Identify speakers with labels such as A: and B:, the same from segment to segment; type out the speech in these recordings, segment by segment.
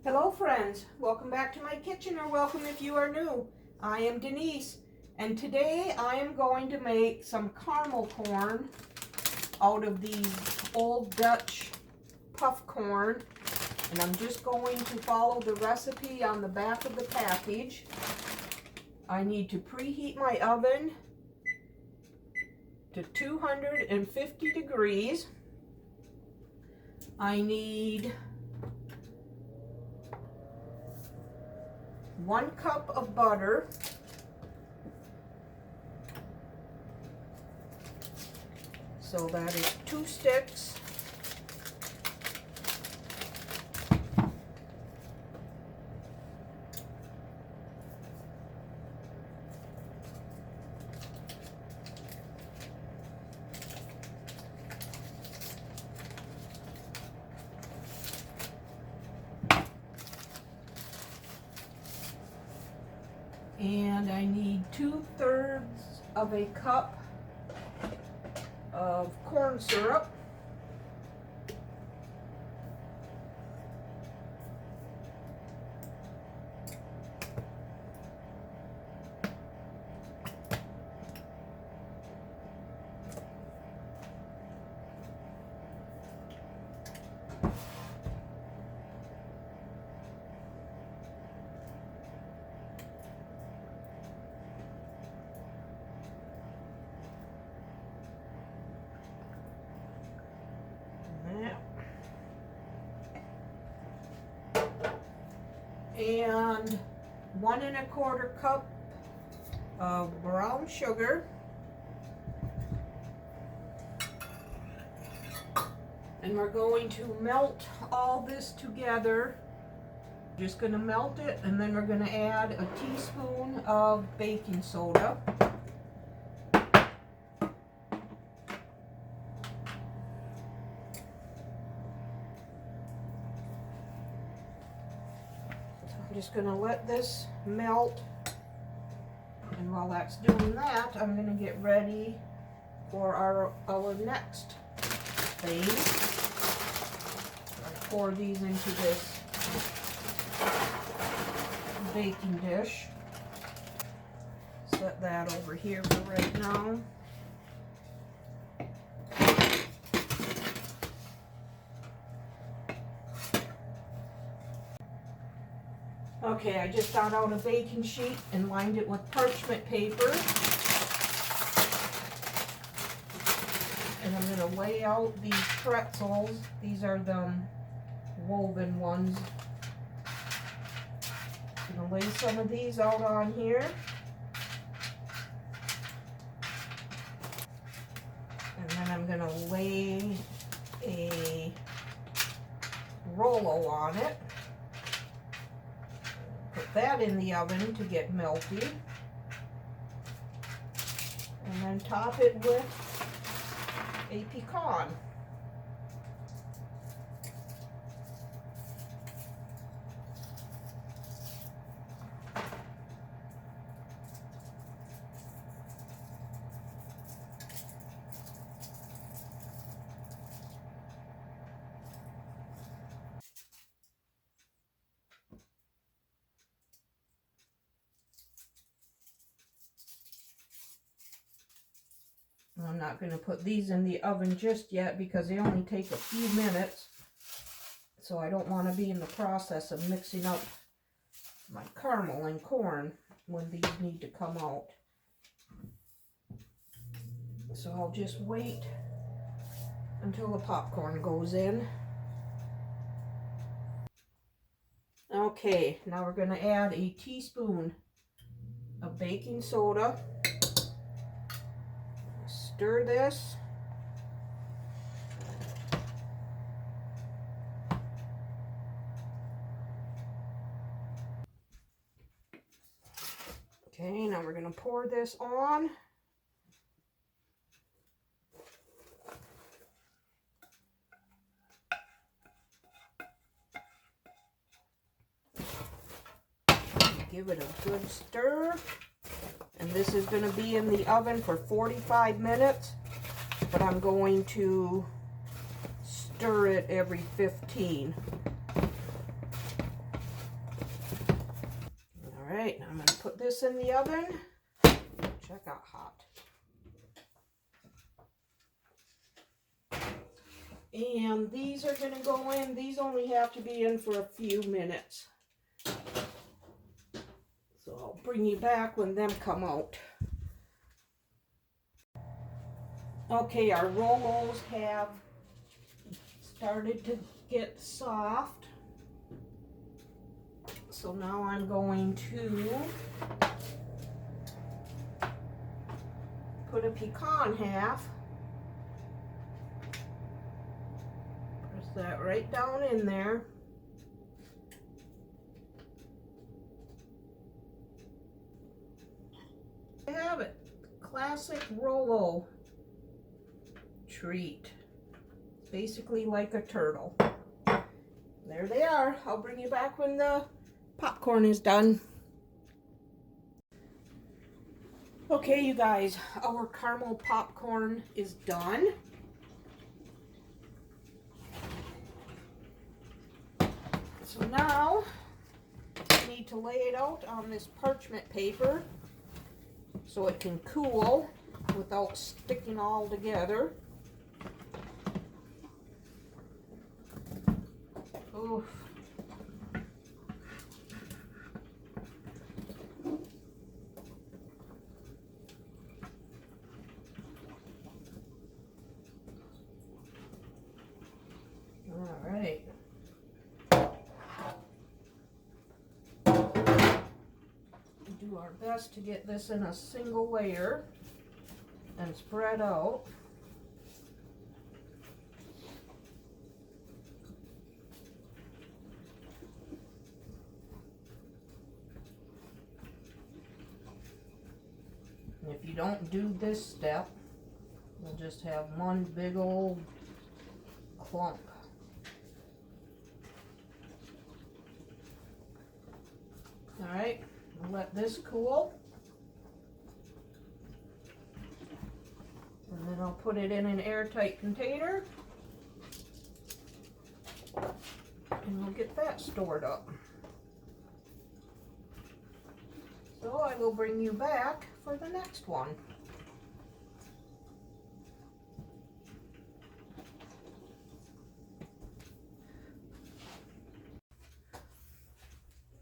A: Hello friends, welcome back to my kitchen, or welcome if you are new. I am Denise, and today I am going to make some caramel corn out of these old Dutch puff corn, and I'm just going to follow the recipe on the back of the package. I need to preheat my oven to 250 degrees. I need 1 cup of butter, so that is 2 sticks. And I need 2/3 of a cup of corn syrup. And 1 1/4 cup of brown sugar, and we're going to melt all this together. Just going to melt it, and then we're going to add a teaspoon of baking soda. I'm just going to let this melt, and while that's doing that, I'm going to get ready for our next phase. I pour these into this baking dish. Set that over here for right now. Okay, I just got out a baking sheet and lined it with parchment paper. And I'm going to lay out these pretzels. These are the woven ones. I'm going to lay some of these out on here. And then I'm going to lay a Rolo on it. Put that in the oven to get melty, and then top it with a pecan. I'm not going to put these in the oven just yet because they only take a few minutes. So I don't want to be in the process of mixing up my caramel and corn when these need to come out. So I'll just wait until the popcorn goes in. Okay, now we're going to add a teaspoon of baking soda. Stir this. Okay, now we're going to pour this on. Give it a good stir. And this is going to be in the oven for 45 minutes, but I'm going to stir it every 15. right, I'm going to put this in the oven. Check out hot. And these are going to go in. These only have to be in for a few minutes. So I'll bring you back when them come out. Okay, our Rolos have started to get soft. So now I'm going to put a pecan half. Press that right down in there. I have it. Classic Rolo treat. Basically like a turtle. There they are. I'll bring you back when the popcorn is done. Okay, you guys, our caramel popcorn is done. So now I need to lay it out on this parchment paper so it can cool without sticking all together. Oof. All right. Do our best to get this in a single layer and spread out. And if you don't do this step, you'll just have one big old clump. All right, we'll let this cool. And then I'll put it in an airtight container. And we'll get that stored up. So I will bring you back for the next one.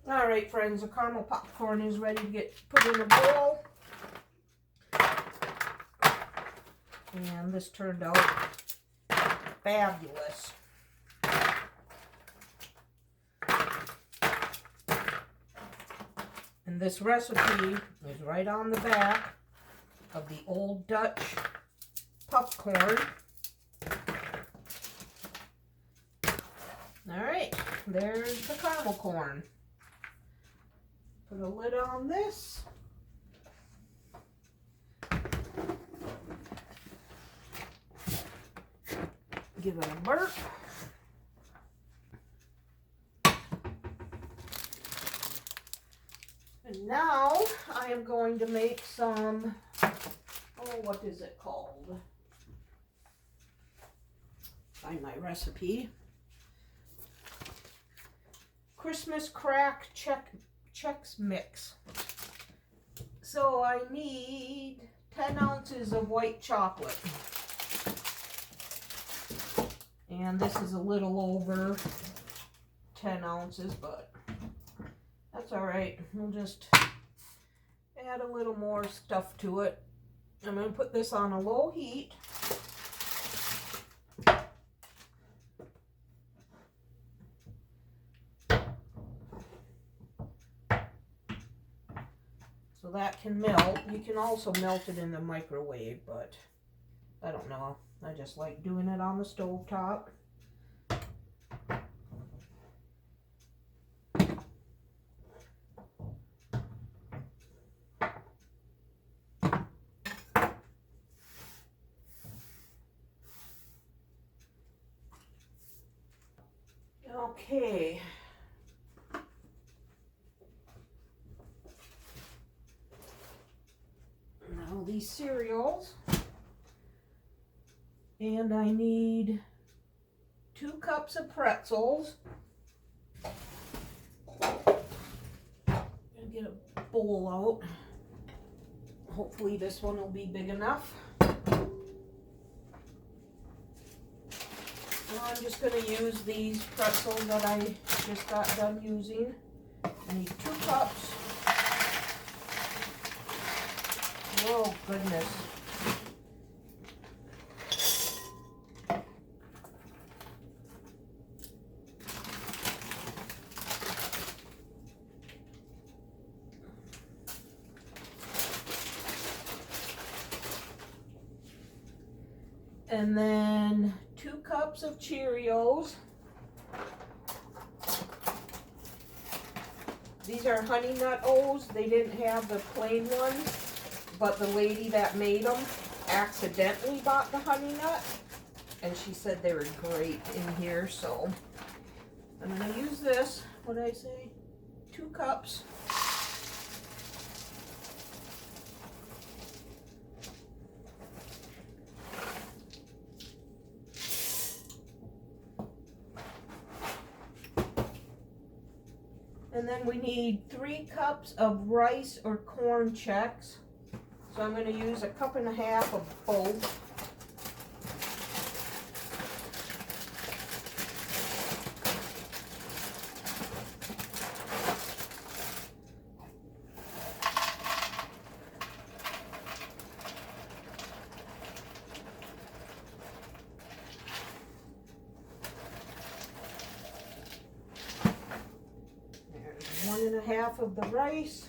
A: All right, friends, the caramel popcorn is ready to get put in a bowl. And this turned out fabulous. And this recipe is right on the back of the Old Dutch popcorn. All right, there's the caramel corn. Put a lid on this. Give it a burp. And now I am going to make some, what is it called? Find my recipe. Christmas crack Chex mix. So I need 10 ounces of white chocolate. And this is a little over 10 ounces, but that's all right. We'll just add a little more stuff to it. I'm going to put this on a low heat. So that can melt. You can also melt it in the microwave, but I don't know. I just like doing it on the stove top. Okay. Now these cereals. And I need 2 cups of pretzels. And get a bowl out. Hopefully this one will be big enough. Now I'm just going to use these pretzels that I just got done using. I need 2 cups. Oh goodness. And then 2 cups of Cheerios. These are Honey Nut O's. They didn't have the plain ones, but the lady that made them accidentally bought the Honey Nut, and she said they were great in here, so I'm going to use this. What did I say? 2 cups. And then we need 3 cups of rice or corn checks. So I'm going to use 1.5 cups of both. There's 1.5 cups of the rice.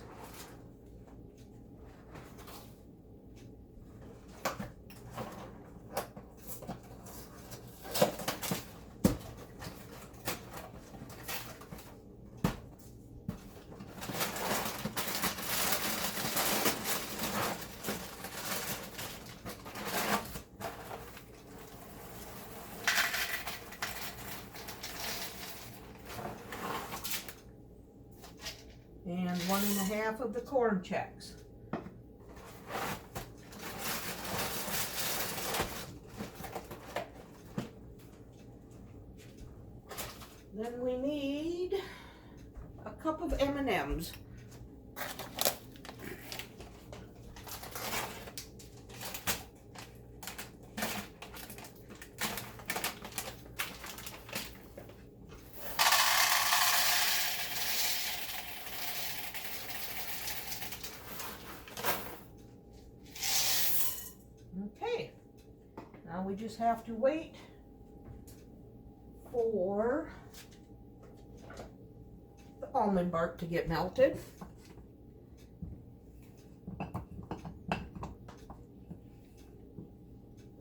A: And 1.5 cups of the corn checks. Then we need 1 cup of M&Ms. Okay, now we just have to wait for the almond bark to get melted.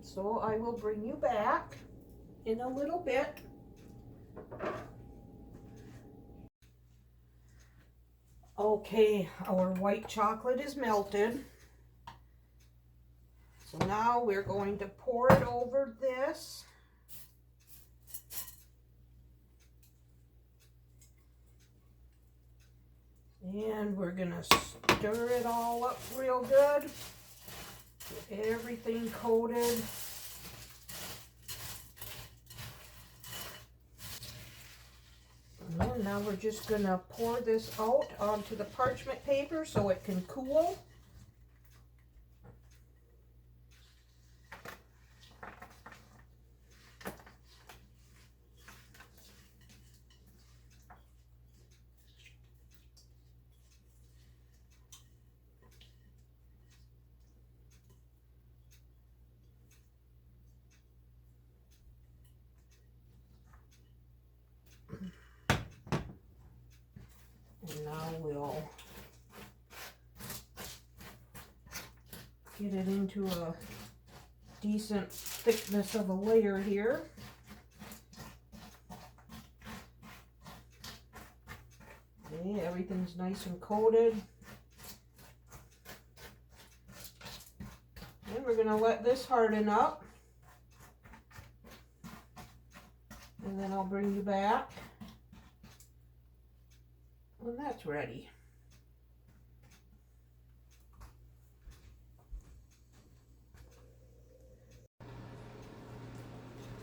A: So I will bring you back in a little bit. Okay, our white chocolate is melted. So now we're going to pour it over this. And we're going to stir it all up real good. Get everything coated. And now we're just going to pour this out onto the parchment paper so it can cool. And now we'll get it into a decent thickness of a layer here. Okay, everything's nice and coated. And we're going to let this harden up. And then I'll bring you back when that's ready.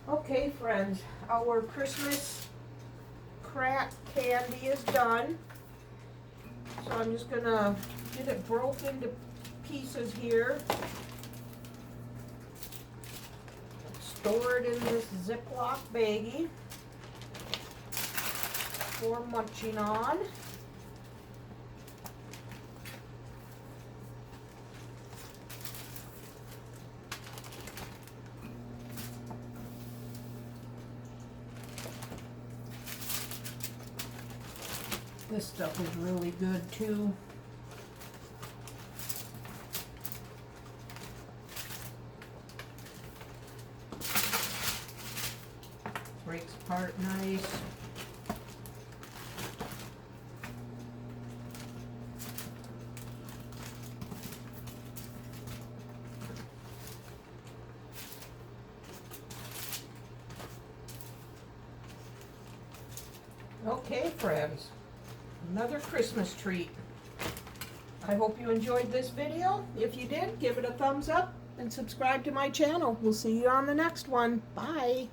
A: Okay, friends, our Christmas crack candy is done. So I'm just gonna get it broke into pieces here. Store it in this Ziploc baggie for munching on. This stuff is really good too. Breaks apart nice. Okay, friends, another Christmas treat. I hope you enjoyed this video. If you did, give it a thumbs up and subscribe to my channel. We'll see you on the next one. Bye.